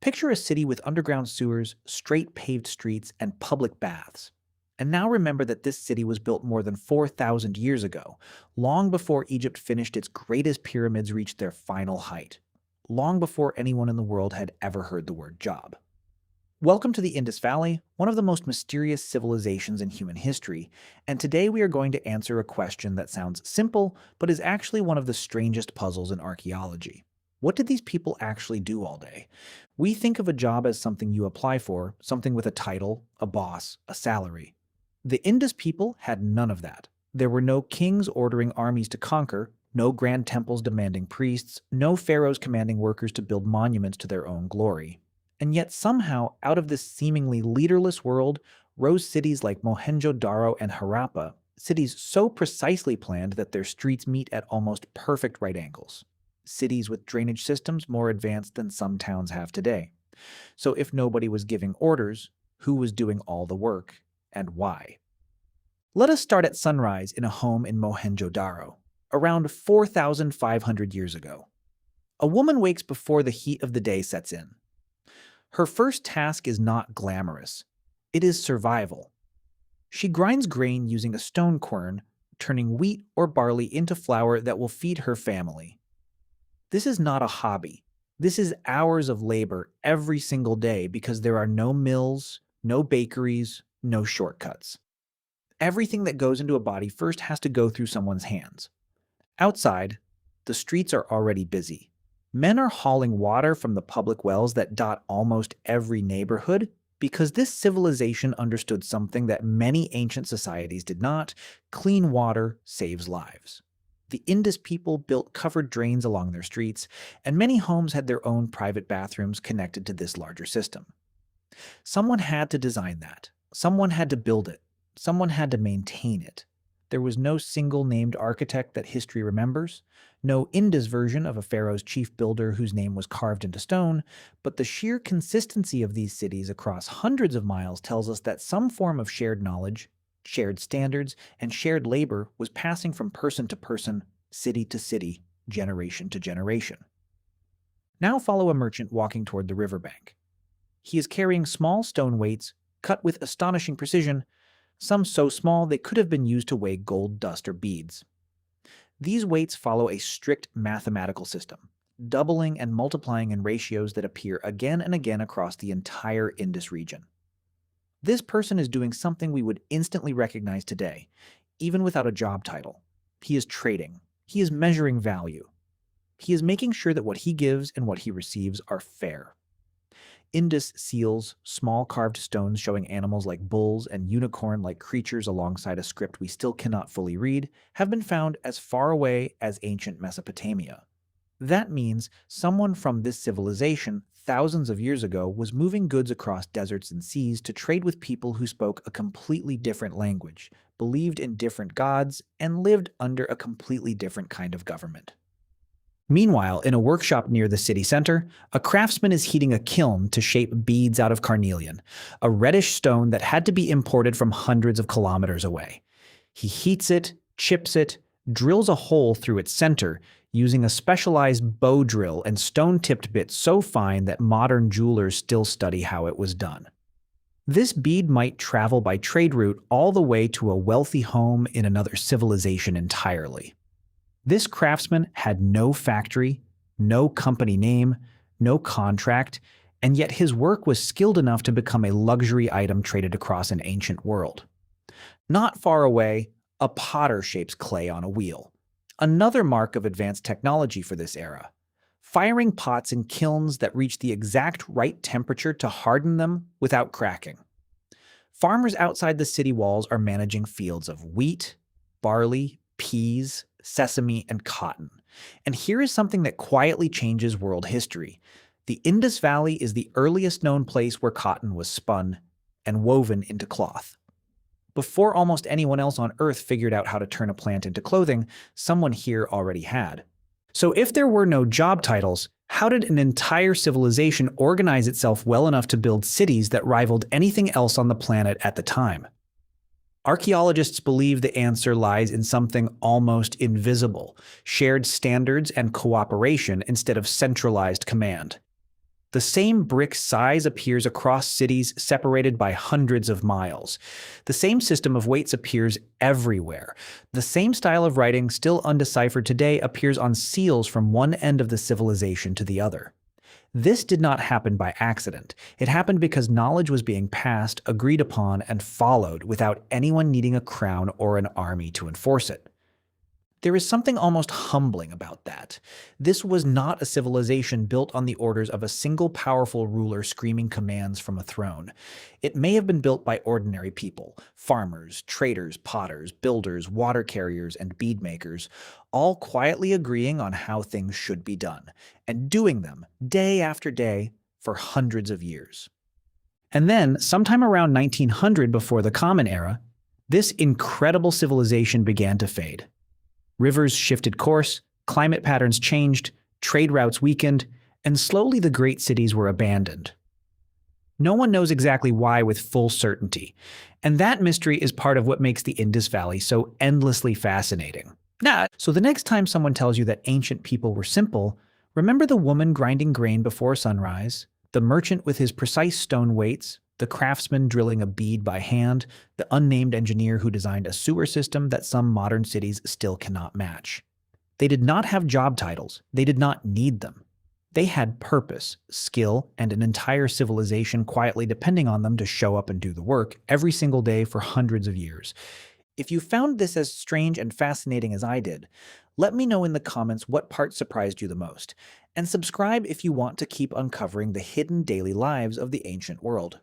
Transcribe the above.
Picture a city with underground sewers, straight paved streets, and public baths. And now remember that this city was built more than 4,000 years ago, long before Egypt finished its greatest pyramids reached their final height, long before anyone in the world had ever heard the word job. Welcome to the Indus Valley, one of the most mysterious civilizations in human history, and today we are going to answer a question that sounds simple, but is actually one of the strangest puzzles in archaeology. What did these people actually do all day? We think of a job as something you apply for, something with a title, a boss, a salary. The Indus people had none of that. There were no kings ordering armies to conquer, no grand temples demanding priests, no pharaohs commanding workers to build monuments to their own glory. And yet somehow, out of this seemingly leaderless world, rose cities like Mohenjo Daro and Harappa, cities so precisely planned that their streets meet at almost perfect right angles. Cities with drainage systems more advanced than some towns have today. So if nobody was giving orders, who was doing all the work, and why? Let us start at sunrise in a home in Mohenjo Daro, around 4,500 years ago. A woman wakes before the heat of the day sets in. Her first task is not glamorous. It is survival. She grinds grain using a stone quern, turning wheat or barley into flour that will feed her family. This is not a hobby. This is hours of labor every single day because there are no mills, no bakeries, no shortcuts. Everything that goes into a body first has to go through someone's hands. Outside, the streets are already busy. Men are hauling water from the public wells that dot almost every neighborhood because this civilization understood something that many ancient societies did not: clean water saves lives. The Indus people built covered drains along their streets, and many homes had their own private bathrooms connected to this larger system. Someone had to design that. Someone had to build it. Someone had to maintain it. There was no single named architect that history remembers, no Indus version of a pharaoh's chief builder whose name was carved into stone, but the sheer consistency of these cities across hundreds of miles tells us that some form of shared knowledge, shared standards, and shared labor was passing from person to person, city to city, generation to generation. Now follow a merchant walking toward the riverbank. He is carrying small stone weights, cut with astonishing precision, some so small they could have been used to weigh gold dust or beads. These weights follow a strict mathematical system, doubling and multiplying in ratios that appear again and again across the entire Indus region. This person is doing something we would instantly recognize today, even without a job title. He is trading. He is measuring value. He is making sure that what he gives and what he receives are fair. Indus seals, small carved stones showing animals like bulls and unicorn-like creatures alongside a script we still cannot fully read, have been found as far away as ancient Mesopotamia. That means someone from this civilization thousands of years ago was moving goods across deserts and seas to trade with people who spoke a completely different language, believed in different gods, and lived under a completely different kind of government. Meanwhile, in a workshop near the city center, a craftsman is heating a kiln to shape beads out of carnelian, a reddish stone that had to be imported from hundreds of kilometers away. He heats it, chips it, drills a hole through its center, using a specialized bow drill and stone-tipped bit so fine that modern jewelers still study how it was done. This bead might travel by trade route all the way to a wealthy home in another civilization entirely. This craftsman had no factory, no company name, no contract, and yet his work was skilled enough to become a luxury item traded across an ancient world. Not far away, a potter shapes clay on a wheel, another mark of advanced technology for this era. Firing pots in kilns that reach the exact right temperature to harden them without cracking. Farmers outside the city walls are managing fields of wheat, barley, peas, sesame, and cotton. And here is something that quietly changes world history. The Indus Valley is the earliest known place where cotton was spun and woven into cloth. Before almost anyone else on Earth figured out how to turn a plant into clothing, someone here already had. So if there were no job titles, how did an entire civilization organize itself well enough to build cities that rivaled anything else on the planet at the time? Archaeologists believe the answer lies in something almost invisible: shared standards and cooperation instead of centralized command. The same brick size appears across cities separated by hundreds of miles. The same system of weights appears everywhere. The same style of writing, still undeciphered today, appears on seals from one end of the civilization to the other. This did not happen by accident. It happened because knowledge was being passed, agreed upon, and followed without anyone needing a crown or an army to enforce it. There is something almost humbling about that. This was not a civilization built on the orders of a single powerful ruler screaming commands from a throne. It may have been built by ordinary people, farmers, traders, potters, builders, water carriers, and bead makers, all quietly agreeing on how things should be done, and doing them day after day for hundreds of years. And then, sometime around 1900 before the Common Era, this incredible civilization began to fade. Rivers shifted course, climate patterns changed, trade routes weakened, and slowly the great cities were abandoned. No one knows exactly why with full certainty, and that mystery is part of what makes the Indus Valley so endlessly fascinating. So the next time someone tells you that ancient people were simple, remember the woman grinding grain before sunrise, the merchant with his precise stone weights, the craftsman drilling a bead by hand, the unnamed engineer who designed a sewer system that some modern cities still cannot match. They did not have job titles. They did not need them. They had purpose, skill, and an entire civilization quietly depending on them to show up and do the work every single day for hundreds of years. If you found this as strange and fascinating as I did, let me know in the comments what part surprised you the most, and subscribe if you want to keep uncovering the hidden daily lives of the ancient world.